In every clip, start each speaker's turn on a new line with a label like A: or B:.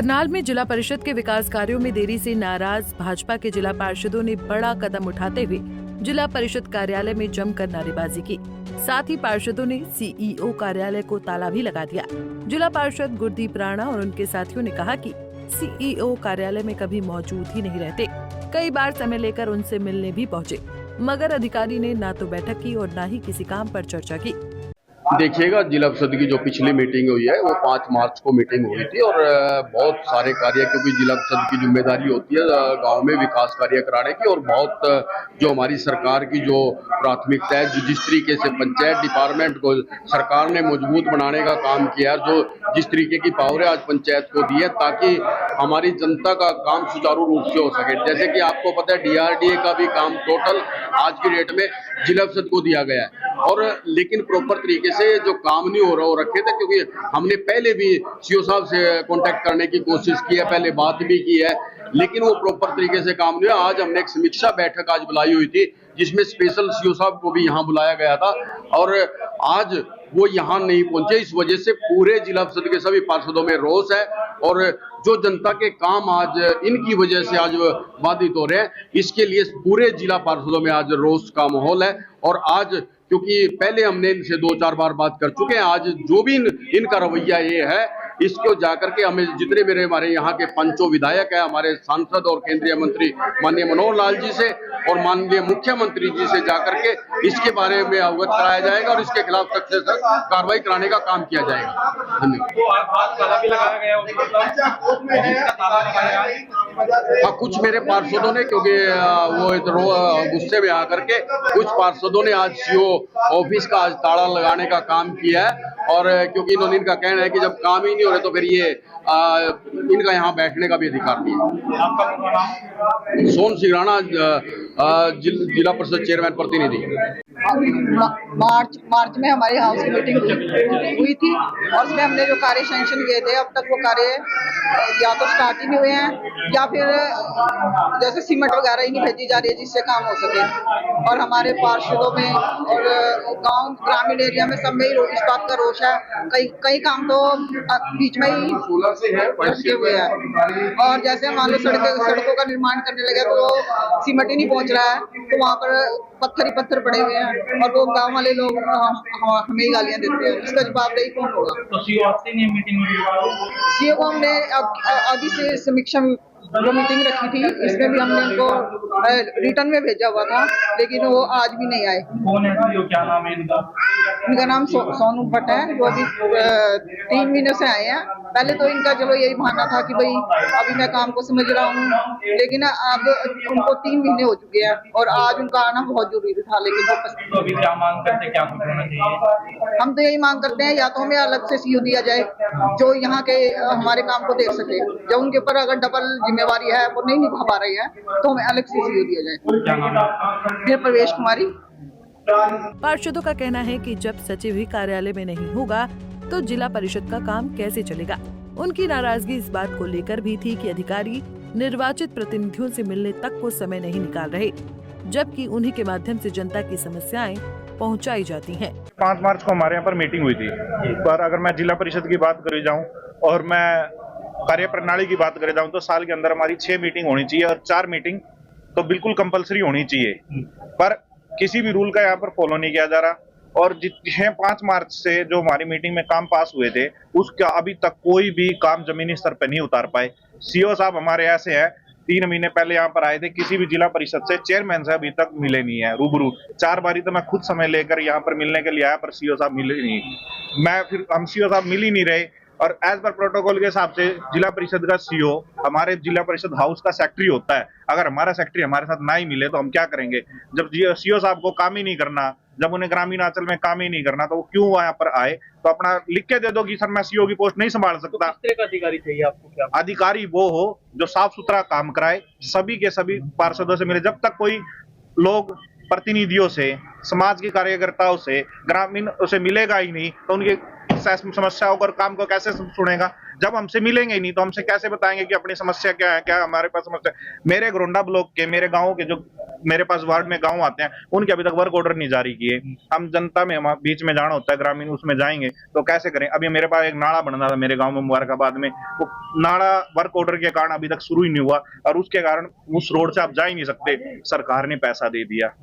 A: करनाल में जिला परिषद के विकास कार्यों में देरी से नाराज भाजपा के जिला पार्षदों ने बड़ा कदम उठाते हुए जिला परिषद कार्यालय में जमकर नारेबाजी की। साथ ही पार्षदों ने सीईओ कार्यालय को ताला भी लगा दिया। जिला पार्षद गुरदीप राणा और उनके साथियों ने कहा कि सीईओ कार्यालय में कभी मौजूद ही नहीं रहते। कई बार समय लेकर उनसे मिलने भी पहुंचे, मगर अधिकारी ने न तो बैठक की और न ही किसी काम पर चर्चा की।
B: देखिएगा, जिला परिषद की जो पिछली मीटिंग हुई है वो 5 मार्च को मीटिंग हुई थी और बहुत सारे कार्य, क्योंकि जिला परिषद की जिम्मेदारी होती है गांव में विकास कार्य कराने की, और बहुत जो हमारी सरकार की जो प्राथमिकता है, जिस तरीके से पंचायत डिपार्टमेंट को सरकार ने मजबूत बनाने का काम किया, जो जिस तरीके की पावर आज पंचायत को दी है ताकि हमारी जनता का काम सुचारू रूप से हो सके। जैसे कि आपको पता है DRDA का भी काम टोटल आज की डेट में जिला परिषद को दिया गया है, और लेकिन प्रॉपर तरीके से जो काम नहीं हो रहा हो रखे थे, क्योंकि हमने पहले भी सीओ साहब से कांटेक्ट करने की कोशिश की है, पहले बात भी की है, लेकिन वो प्रॉपर तरीके से काम नहीं हुआ। आज हमने एक समीक्षा बैठक आज बुलाई हुई थी जिसमें स्पेशल सीओ साहब को भी यहाँ बुलाया गया था, और आज वो यहाँ नहीं पहुंचे। इस वजह से पूरे जिला परिषद के सभी पार्षदों में रोष है, और जो जनता के काम आज इनकी वजह से आज बाधित हो रहे हैं, इसके लिए पूरे जिला पार्षदों में आज रोष का माहौल है। और आज क्योंकि पहले हमने इनसे 2-4 बार बात कर चुके हैं, आज जो भी इनका रवैया ये है, इसको जाकर के हमें जितने मेरे हमारे यहाँ के पंचों विधायक है, हमारे सांसद और केंद्रीय मंत्री माननीय मनोहर लाल जी से और माननीय मुख्यमंत्री जी से जाकर के इसके बारे में अवगत कराया जाएगा और इसके खिलाफ सख्त से सख्त कार्रवाई कराने का काम किया जाएगा। हाँ, कुछ मेरे पार्षदों ने, क्योंकि वो गुस्से में आकर के कुछ पार्षदों ने आज सीओ ऑफिस का आज ताला लगाने का काम किया है, और क्योंकि इनका कहना है कि जब काम ही नहीं हो रहे तो फिर ये इनका यहाँ बैठने का भी अधिकार नहीं है। सोन सिंह जिला परिषद चेयरमैन प्रतिनिधि।
C: मार्च में हमारे हाउस की मीटिंग हुई थी और उसमें हमने जो कार्य सैंक्शन किए थे, अब तक वो कार्य या तो स्टार्ट ही नहीं हुए हैं या फिर जैसे सीमेंट वगैरह ही नहीं भेजी जा रही है जिससे काम हो सके। और हमारे पार्षदों में और गांव ग्रामीण एरिया में सब में ही इस बात का रोष है। कई काम तो बीच में ही अटके हुए हैं, और जैसे मान लो सड़कों का निर्माण करने लगे तो सीमेंट ही नहीं पहुंच रहा है, तो वहाँ पर पत्थर ही पत्थर पड़े हुए हैं और वो गांव वाले लोग हमें ही गालियां देते हैं। इसका जवाबदेही कौन होगा?
D: तो
C: सीओ को हमने अभी से समीक्षा जो मीटिंग रखी थी, इसमें भी हमने उनको रिटर्न में भेजा हुआ था, लेकिन वो आज भी नहीं आए।
D: कौन है सीओ, क्या नाम है इनका?
C: इनका नाम सोनू भट्ट है, जो अभी 3 महीने से आए हैं। पहले तो इनका चलो यही बहाना था कि भाई अभी मैं काम को समझ रहा हूँ, लेकिन अब उनको 3 महीने हो चुके हैं और आज उनका आना बहुत जरूरी था, लेकिन
D: तो अभी क्या मांग करते हैं, क्या कुछ होना चाहिए?
C: हम तो यही मांग करते हैं, या तो हमें अलग से सीओ दिया जाए जो यहाँ के हमारे काम को देख सके। जब उनके ऊपर अगर डबल जिम्मेवारी है, वो नहीं निभा पा रही है, तो हमें अलग से सीओ दिया जाए।
D: क्या नाम है?
C: फिर प्रवेश कुमारी।
A: पार्षदों का कहना है कि जब सचिव ही कार्यालय में नहीं होगा तो जिला परिषद का काम कैसे चलेगा। उनकी नाराजगी इस बात को लेकर भी थी कि अधिकारी निर्वाचित प्रतिनिधियों से मिलने तक को समय नहीं निकाल रहे, जबकि उन्हीं के माध्यम से जनता की समस्याएं पहुंचाई जाती हैं।
E: 5 मार्च को हमारे यहाँ पर मीटिंग हुई थी, पर अगर मैं जिला परिषद की बात कर जाऊँ और मैं कार्य प्रणाली की बात कर जाऊँ तो साल के अंदर हमारी 6 मीटिंग होनी चाहिए और 4 मीटिंग तो बिल्कुल कंपलसरी होनी चाहिए, पर किसी भी रूल का यहाँ पर फॉलो नहीं किया जा रहा। और जितने 5 मार्च से जो हमारी मीटिंग में काम पास हुए थे, उसका अभी तक कोई भी काम जमीनी स्तर पर नहीं उतार पाए। सीओ साहब हमारे ऐसे हैं, 3 महीने पहले यहाँ पर आए थे, किसी भी जिला परिषद से चेयरमैन से अभी तक मिले नहीं है रूबरू। 4 बारी तो मैं खुद समय लेकर यहाँ पर मिलने के लिए आया, पर सीओ साहब मिले नहीं। हम सीओ साहब मिल ही नहीं रहे, और एज पर प्रोटोकॉल के हिसाब से जिला परिषद का सीओ हमारे जिला परिषद हाउस का सेक्रेटरी होता है। अगर हमारा सेक्रेटरी हमारे साथ ना ही मिले तो हम क्या करेंगे? जब सीओ साहब को काम ही नहीं करना, जब उन्हें ग्रामीण अंचल में काम ही नहीं करना, तो वो क्यों यहाँ पर आए? तो अपना लिख के दे दो कि सर मैं सीओ की पोस्ट नहीं संभाल सकता।
D: किस तरह का अधिकारी चाहिए आपको? क्या
E: अधिकारी वो हो जो साफ सुथरा काम कराए, सभी के सभी पार्षदों से मिले। जब तक कोई लोग प्रतिनिधियों से, समाज के कार्यकर्ताओं से, ग्रामीण से मिलेगा ही नहीं तो उनकी समस्याओं और काम को कैसे सुनेगा? जब हमसे मिलेंगे ही नहीं तो हमसे कैसे बताएंगे कि अपनी समस्या क्या है, क्या हमारे पास समस्या? मेरे घरोंडा ब्लॉक के, मेरे गांव के जो मेरे पास वार्ड में गांव आते हैं, उनके अभी तक वर्क ऑर्डर नहीं जारी किए। हम जनता में बीच में जाना होता है, ग्रामीण उसमें जाएंगे तो कैसे करें। अभी मेरे पास एक नाला बनना था मेरे गांव में मुबारकाबाद में, वो नाला वर्क ऑर्डर के कारण अभी तक शुरू ही नहीं हुआ और उसके कारण उस रोड से आप जा ही नहीं सकते। सरकार ने पैसा दे दिया,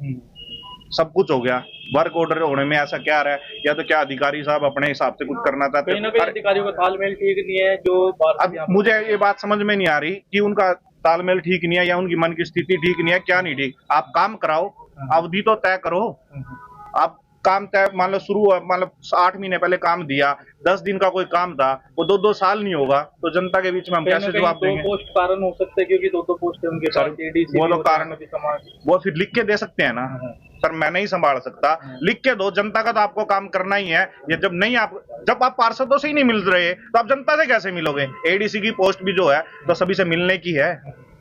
E: सब कुछ हो गया, वर्क ऑर्डर होने में ऐसा क्या रहा है, या तो क्या अधिकारी साहब अपने हिसाब से कुछ करना चाहते
D: कहीं ना कहीं अधिकारियों का तालमेल ठीक नहीं है जो
E: अब मुझे ये बात समझ में नहीं आ रही कि उनका तालमेल ठीक नहीं है या उनकी मन की स्थिति ठीक नहीं है, क्या नहीं ठीक। आप काम कराओ, अवधि तो तय करो। आप काम तय मान लो शुरू मतलब 8 महीने पहले काम दिया, 10 दिन का कोई काम था, वो 2-2 साल नहीं होगा तो जनता के बीच में हम कैसे जवाब देंगे।
D: 2 पोस्ट कारण हो सकते हैं क्योंकि 2 पोस्ट है उनके पास, ADC
E: वो तो कारण
D: समाज,
E: वो फिर लिख के दे सकते हैं ना सर, मैं नहीं संभाल सकता। लिख के दो, जनता का तो आपको काम करना ही है। ये जब आप पार्षदों से ही नहीं मिल रहे तो आप जनता से कैसे मिलोगे। ADC की पोस्ट भी जो है तो सभी से मिलने की है,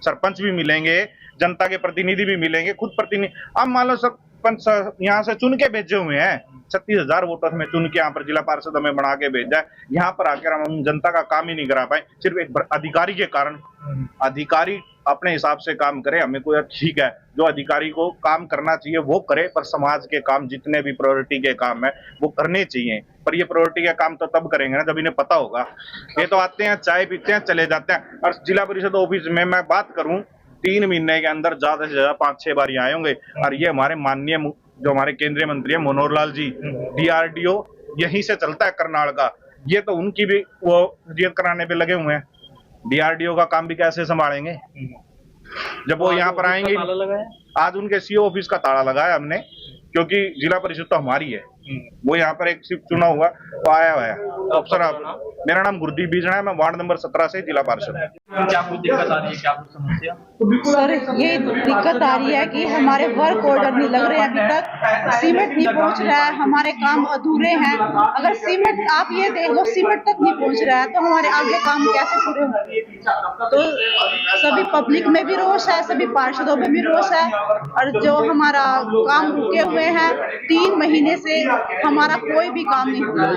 E: सरपंच भी मिलेंगे, जनता के प्रतिनिधि भी मिलेंगे, खुद प्रतिनिधि। अब मान लो सरपंच यहाँ से चुन के भेजे हुए हैं, 36,000 वोटर्स में चुन के यहाँ पर जिला पार्षद हमें बना के भेजा है, यहाँ पर आकर हम जनता का काम ही नहीं करा पाए सिर्फ एक अधिकारी के कारण। अधिकारी अपने हिसाब से काम करे, हमें कोई ठीक है, जो अधिकारी को काम करना चाहिए वो करे, पर समाज के काम जितने भी प्रायोरिटी के काम है वो करने चाहिए। पर ये प्रायोरिटी के काम तो तब करेंगे ना जब इन्हें पता होगा। ये तो आते हैं, चाय पीते हैं, चले जाते हैं। और जिला परिषद ऑफिस में मैं बात करूं, 3 महीने के अंदर ज्यादा से ज्यादा 5-6 बार आए होंगे। और ये हमारे माननीय जो हमारे केंद्रीय मंत्री है मनोहर लाल जी, DRDO यहीं से चलता है करनाल का, ये तो उनकी भी वो रियत कराने पे लगे हुए हैं। DRDO का काम भी कैसे संभालेंगे जब वो यहाँ पर आएंगे। आज उनके CO ऑफिस का ताला लगाया हमने, क्योंकि जिला परिषद तो हमारी है। वो यहाँ पर एक सिर्फ चुना हुआ वो आया हुआ है अफसर। मेरा नाम गुरदीप बीजना है, मैं वार्ड नंबर 17 से जिला पार्षद।
D: क्या कुछ दिक्कत आ रही है, क्या कुछ समस्या?
C: सर ये दिक्कत आ रही है कि हमारे वर्क ऑर्डर नहीं लग रहे हैं, अभी तक सीमेंट नहीं पहुंच रहा है, हमारे काम अधूरे हैं। अगर सीमेंट आप ये देख लो, सीमेंट तक नहीं पहुंच रहा है तो हमारे आगे काम कैसे पूरे होंगे। तो सभी पब्लिक में भी रोष है, सभी पार्षदों में भी रोष है। और जो हमारा काम रुके हुए हैं 3 महीने से, हमारा कोई भी काम नहीं हुआ।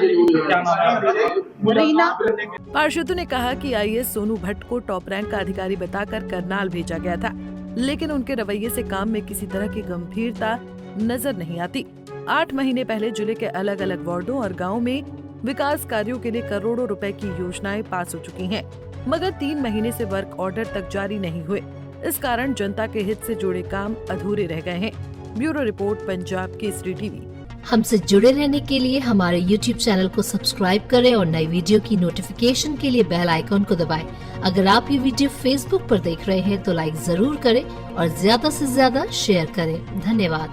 C: रीना।
A: पार्षदों ने कहा कि IAS सोनू भट्ट को टॉप रैंक का अधिकारी बताकर करनाल भेजा गया था, लेकिन उनके रवैये से काम में किसी तरह की गंभीरता नजर नहीं आती। 8 महीने पहले जिले के अलग अलग वार्डों और गाँव में विकास कार्यों के लिए करोड़ों रुपए की योजनाएं पास हो चुकी हैं, मगर 3 महीने से वर्क ऑर्डर तक जारी नहीं हुए। इस कारण जनता के हित से जुड़े काम अधूरे रह गए हैं। Bureau report, Punjab Kesari TV.
F: हमसे जुड़े रहने के लिए हमारे YouTube चैनल को सब्सक्राइब करें और नई वीडियो की नोटिफिकेशन के लिए बेल आइकॉन को दबाएं। अगर आप ये वीडियो Facebook पर देख रहे हैं तो लाइक जरूर करें और ज्यादा से ज्यादा शेयर करें। धन्यवाद।